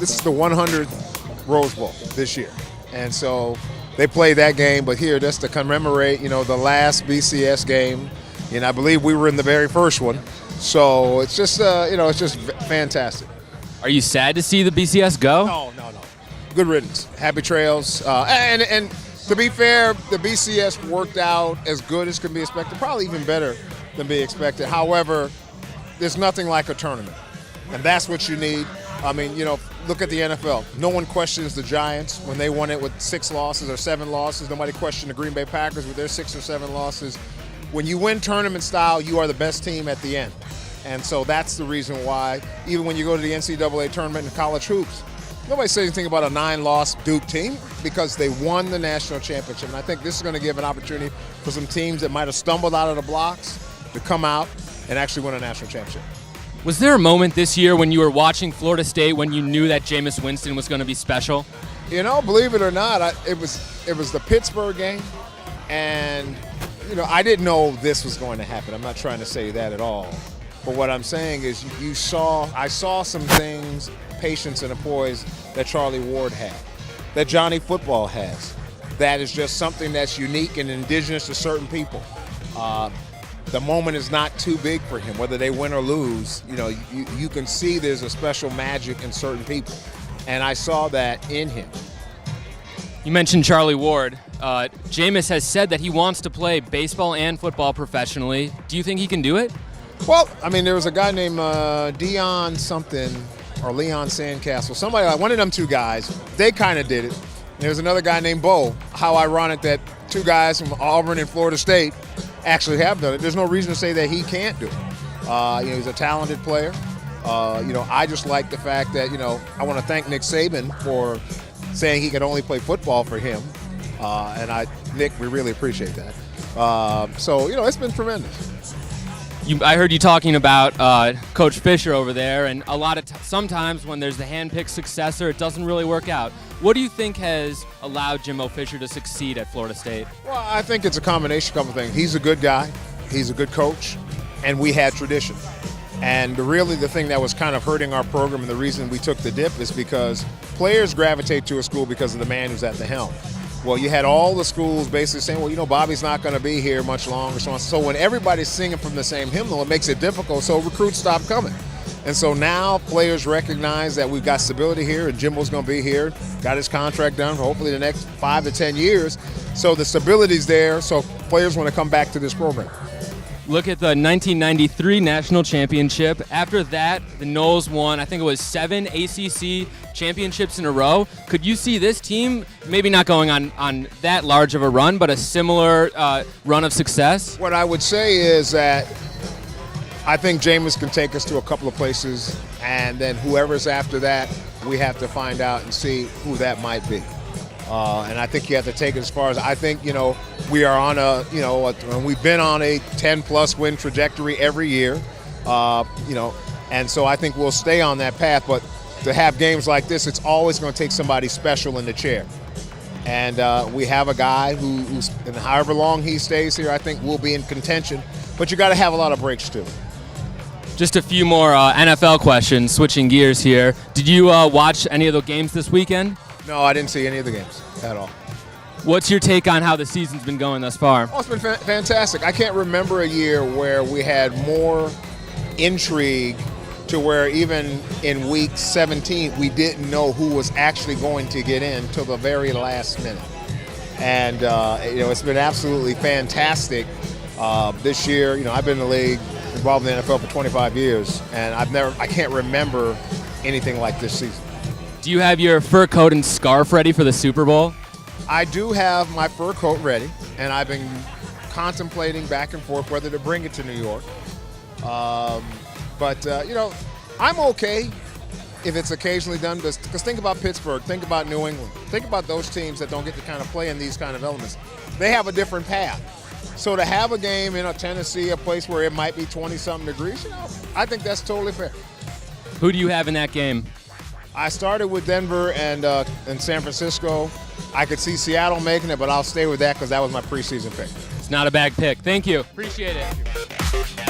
this is the 100th Rose Bowl this year. And so they played that game, but here just to commemorate, the last BCS game. And I believe we were in the very first one. So it's just, it's just fantastic. Are you sad to see the BCS go? No. Good riddance. Happy trails. And to be fair, the BCS worked out as good as can be expected, probably even better than be expected. However, there's nothing like a tournament, and that's what you need. I mean, look at the NFL. No one questions the Giants when they won it with 6 losses or 7 losses. Nobody questioned the Green Bay Packers with their 6 or 7 losses. When you win tournament style, you are the best team at the end. And so that's the reason why, even when you go to the NCAA tournament in college hoops, nobody says anything about a 9-loss Duke team because they won the national championship. And I think this is going to give an opportunity for some teams that might have stumbled out of the blocks to come out and actually win a national championship. Was there a moment this year when you were watching Florida State when you knew that Jameis Winston was going to be special? Believe it or not, it was the Pittsburgh game, and I didn't know this was going to happen. I'm not trying to say that at all. But what I'm saying is I saw some things, patience and a poise that Charlie Ward had, that Johnny Football has. That is just something that's unique and indigenous to certain people. The moment is not too big for him, whether they win or lose. You can see there's a special magic in certain people, and I saw that in him. You mentioned Charlie Ward. Jameis has said that he wants to play baseball and football professionally. Do you think he can do it? Well, there was a guy named Leon Sandcastle. Somebody like one of them 2 guys. They kind of did it. And there was another guy named Bo. How ironic that 2 guys from Auburn and Florida State actually have done it. There's no reason to say that he can't do it. He's a talented player. I just like the fact that I want to thank Nick Saban for saying he could only play football for him. Nick, we really appreciate that. It's been tremendous. I heard you talking about Coach Fisher over there, and a lot of sometimes when there's the hand-picked successor, it doesn't really work out. What do you think has allowed Jimbo Fisher to succeed at Florida State? Well, I think it's a combination of a couple things. He's a good guy, he's a good coach, and we had tradition. And really the thing that was kind of hurting our program and the reason we took the dip is because players gravitate to a school because of the man who's at the helm. Well, you had all the schools basically saying, well, Bobby's not going to be here much longer. So when everybody's singing from the same hymnal, it makes it difficult, so recruits stop coming. And so now players recognize that we've got stability here and Jimbo's going to be here, got his contract done for hopefully the next 5 to 10 years. So the stability's there, so players want to come back to this program. Look at the 1993 National Championship. After that, the Noles won, I think it was 7 ACC championships in a row. Could you see this team maybe not going on that large of a run, but a similar run of success? What I would say is that I think Jameis can take us to a couple of places, and then whoever's after that, we have to find out and see who that might be. And I think you have to take it as far as I think, we are on we've been on a 10-plus win trajectory every year, and so I think we'll stay on that path. But to have games like this, it's always going to take somebody special in the chair. And we have a guy who's, and however long he stays here, I think we'll be in contention. But you got to have a lot of breaks too. Just a few more NFL questions, switching gears here. Did you watch any of the games this weekend? No, I didn't see any of the games at all. What's your take on how the season's been going thus far? Oh, it's been fantastic. I can't remember a year where we had more intrigue to where even in week 17 we didn't know who was actually going to get in till the very last minute. And it's been absolutely fantastic this year. I've been in the league, involved in the NFL for 25 years, and I can't remember anything like this season. Do you have your fur coat and scarf ready for the Super Bowl? I do have my fur coat ready, and I've been contemplating back and forth whether to bring it to New York. But I'm okay if it's occasionally done, because think about Pittsburgh, think about New England, think about those teams that don't get to kind of play in these kind of elements. They have a different path. So to have a game in Tennessee, a place where it might be 20-something degrees, I think that's totally fair. Who do you have in that game? I started with Denver and San Francisco. I could see Seattle making it, but I'll stay with that because that was my preseason pick. It's not a bad pick. Thank you. Appreciate it.